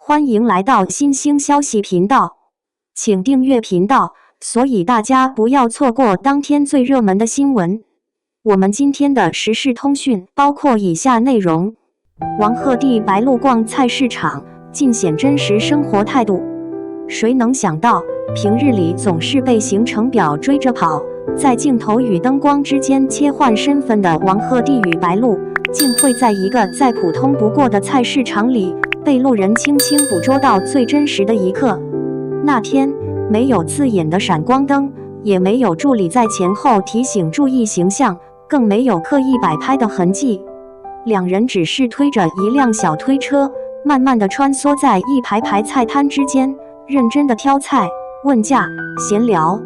歡迎來到新興消息頻道，請訂閱頻道，所以大家不要錯過當天最熱門的新聞。我們今天的時事通訊包括以下內容：王鶴棣白鹿逛菜市場，盡顯真實生活態度。誰能想到，平日裡總是被行程表追着跑，在鏡頭與燈光之間切換身份的王鶴棣與白鹿，竟會在一個再普通不過的菜市場裡，被路人輕輕捕捉到最真實的一刻。那天，沒有刺眼的閃光燈，也沒有助理在前後提醒注意形象，更沒有刻意擺拍的痕跡。兩人只是推着一輛小推車，慢慢地穿梭在一排排菜攤之間，認真地挑菜、問價、閒聊。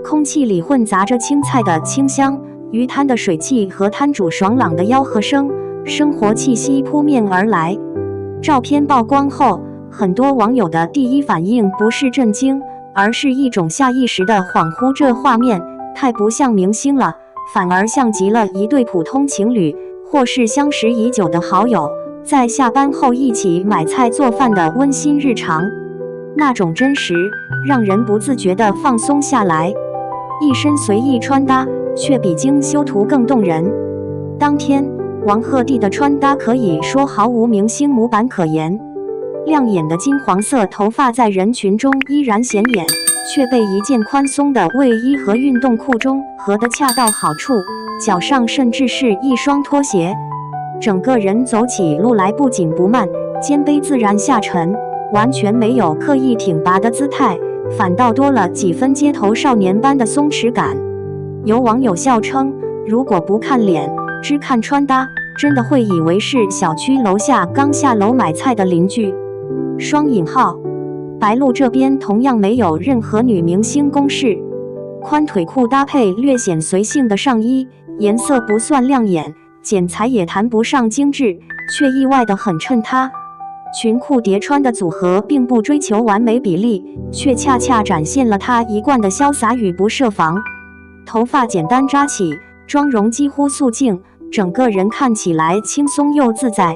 空氣裡混雜着青菜的清香、魚攤的水汽和攤主爽朗的吆喝聲，生活氣息撲面而來。照片曝光後，很多網友的第一反應不是震驚，而是一種下意識的恍惚，這畫面太不像明星了，反而像極了一對普通情侶，或是相識已久的好友，在下班後一起買菜做飯的溫馨日常。那種真實，讓人不自覺地放鬆下來。一身隨意穿搭，卻比精修圖更動人。當天，王鶴棣的穿搭可以說毫無明星模板可言，亮眼的金黃色頭髮在人群中依然顯眼，卻被一件寬鬆的衛衣和運動褲中和得恰到好處，腳上甚至是一雙拖鞋。整個人走起路來不緊不慢，肩背自然下沉，完全沒有刻意挺拔的姿態，反倒多了幾分街頭少年般的鬆弛感。有網友笑稱，如果不看臉，只看穿搭，真的會以為是小區樓下剛下樓買菜的鄰居。雙引號，白鹿這邊同樣沒有任何女明星攻勢，寬腿褲搭配略顯隨性的上衣，顏色不算亮眼，剪裁也談不上精緻，卻意外地很襯她。裙褲疊穿的組合並不追求完美比例，卻恰恰展現了她一貫的瀟灑與不設防。頭髮簡單扎起，妝容幾乎素淨，整個人看起來輕鬆又自在。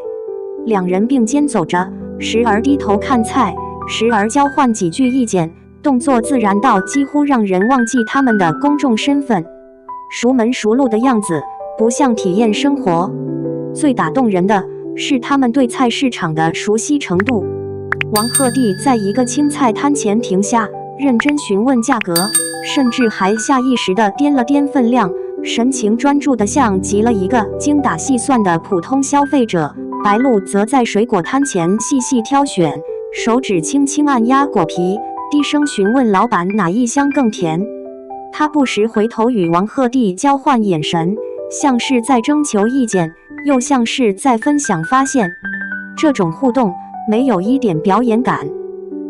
兩人並肩走着，時而低頭看菜，時而交換幾句意見，動作自然到幾乎讓人忘記他們的公眾身份。熟門熟路的樣子，不像體驗生活。最打動人的是他們對菜市場的熟悉程度。王鶴棣在一個青菜攤前停下，認真詢問價格，甚至還下意識地掂了掂分量，神情專注得像極了一個精打細算的普通消費者。白鹿則在水果攤前細細挑選，手指輕輕按壓果皮，低聲詢問老闆哪一箱更甜。他不時回頭與王鶴棣交換眼神，像是在徵求意見，又像是在分享發現。這種互動沒有一點表演感，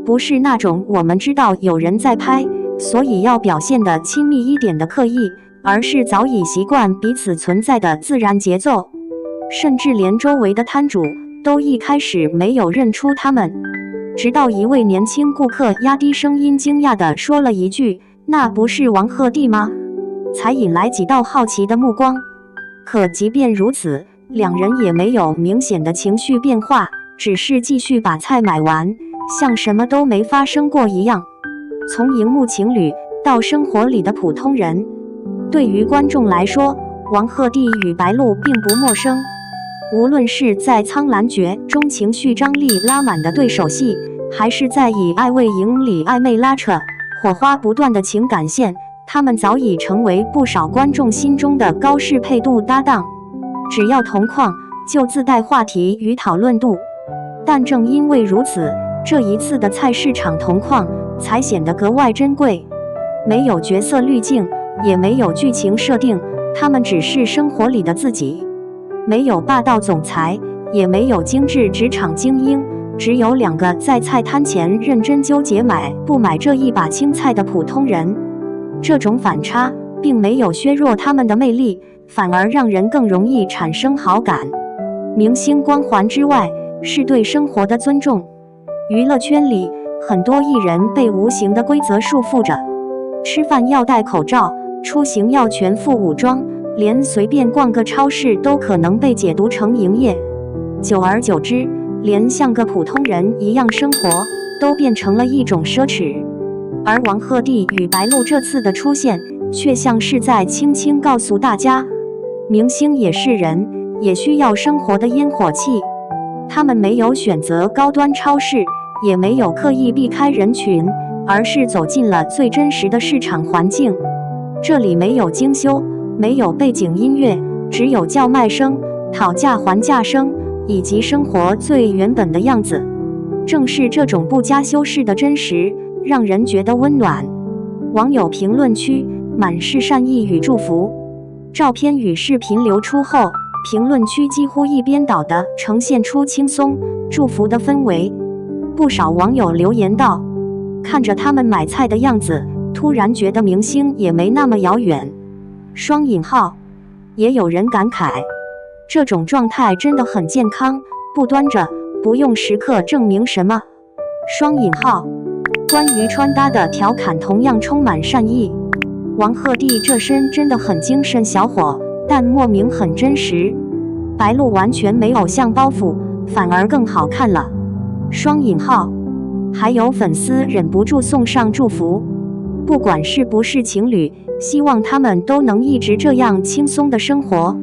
不是那種我們知道有人在拍，所以要表現得親密一點的刻意，而是早已習慣彼此存在的自然節奏。甚至連周圍的攤主都一開始沒有認出他們，直到一位年輕顧客壓低聲音驚訝地說了一句：“那不是王鶴棣嗎？”才引來幾道好奇的目光。可即便如此，兩人也沒有明顯的情緒變化，只是繼續把菜買完，像什麼都沒發生過一樣。從熒幕情侶到生活裡的普通人，對於觀眾來說，王鶴棣與白鹿並不陌生。無論是在《蒼蘭訣》中情緒張力拉滿的對手戲，還是在《以愛為營》裡曖昧拉扯、火花不斷的情感線，他們早已成為不少觀眾心中的高適配度搭檔。只要同框，就自帶話題與討論度。但正因為如此，這一次的菜市場同框才顯得格外珍貴。沒有角色濾鏡，也沒有劇情設定，他們只是生活裡的自己。沒有霸道總裁，也沒有精緻職場精英，只有兩個在菜攤前認真糾結買不買這一把青菜的普通人。這種反差並沒有削弱他們的魅力，反而讓人更容易產生好感。明星光環之外，是對生活的尊重。娛樂圈裡，很多藝人被無形的規則束縛着，吃飯要戴口罩，出行要全副武裝，連隨便逛個超市都可能被解讀成營業。久而久之，連像個普通人一樣生活都變成了一種奢侈。而王鶴棣與白鹿這次的出現，卻像是在輕輕告訴大家，明星也是人，也需要生活的煙火氣。他們沒有選擇高端超市，也沒有刻意避開人群，而是走進了最真實的市場環境。這裡沒有精修，沒有背景音樂，只有叫賣聲、討價還價聲，以及生活最原本的樣子。正是這種不加修飾的真實，讓人覺得溫暖。網友評論區滿是善意與祝福。照片與視頻流出後，評論區幾乎一邊倒地呈現出輕鬆、祝福的氛圍。不少網友留言道：“看着他們買菜的樣子，突然覺得明星也沒那麼遙遠。”雙引號。也有人感慨，這種狀態真的很健康，不端着，不用時刻證明什麼。雙引號。關於穿搭的調侃同樣充滿善意。王鶴棣這身真的很精神小伙，但莫名很真實。白鹿完全沒偶像包袱，反而更好看了。雙引號。還有粉絲忍不住送上祝福，不管是不是情侶，希望他們都能一直這樣輕鬆的生活。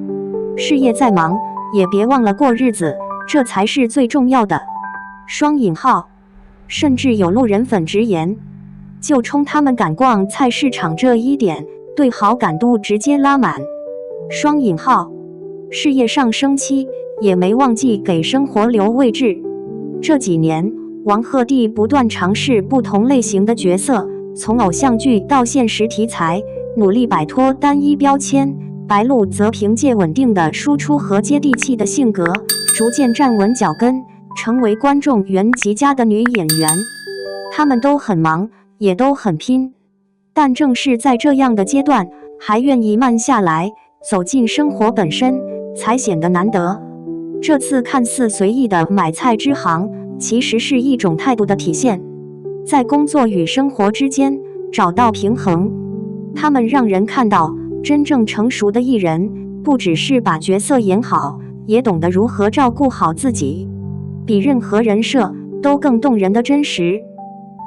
事業再忙，也別忘了過日子，這才是最重要的。雙引號。甚至有路人粉直言，就衝他們敢逛菜市場這一點，對好感度直接拉滿。雙引號。事業上升期，也沒忘記給生活留位置。這幾年，王鶴棣不斷嘗試不同類型的角色，從偶像劇到現實題材，努力擺脫單一標籤。白鹿則憑借穩定的輸出和接地氣的性格，逐漸站穩腳跟，成為觀眾緣極佳的女演員。她們都很忙，也都很拼，但正是在這樣的階段，還願意慢下來，走進生活本身，才顯得難得。這次看似隨意的買菜之行，其實是一種態度的體現，在工作與生活之間找到平衡。他們讓人看到，真正成熟的藝人，不只是把角色演好，也懂得如何照顧好自己。比任何人設都更動人的真實。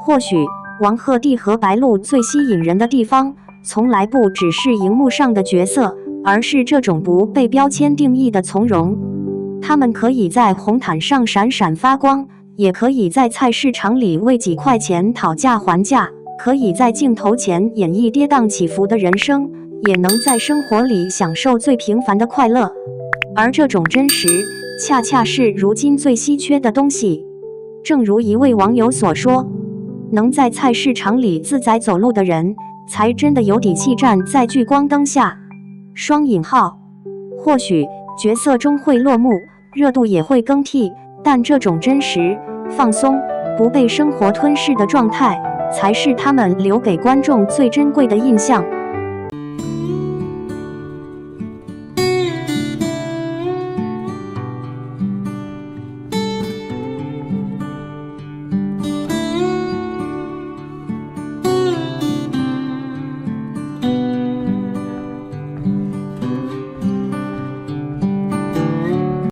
或許王鶴棣和白鹿最吸引人的地方，從來不只是熒幕上的角色，而是這種不被標籤定義的從容。他們可以在紅毯上閃閃發光，也可以在菜市場裡為幾塊錢討價還價，可以在鏡頭前演繹跌宕起伏的人生，也能在生活裡享受最平凡的快樂。而這種真實，恰恰是如今最稀缺的東西。正如一位網友所說，能在菜市場裡自在走路的人，才真的有底氣站在聚光燈下。雙引號。或許角色終會落幕，熱度也會更替，但這種真實、放鬆、不被生活吞噬的狀態，才是他們留給觀眾最珍貴的印象。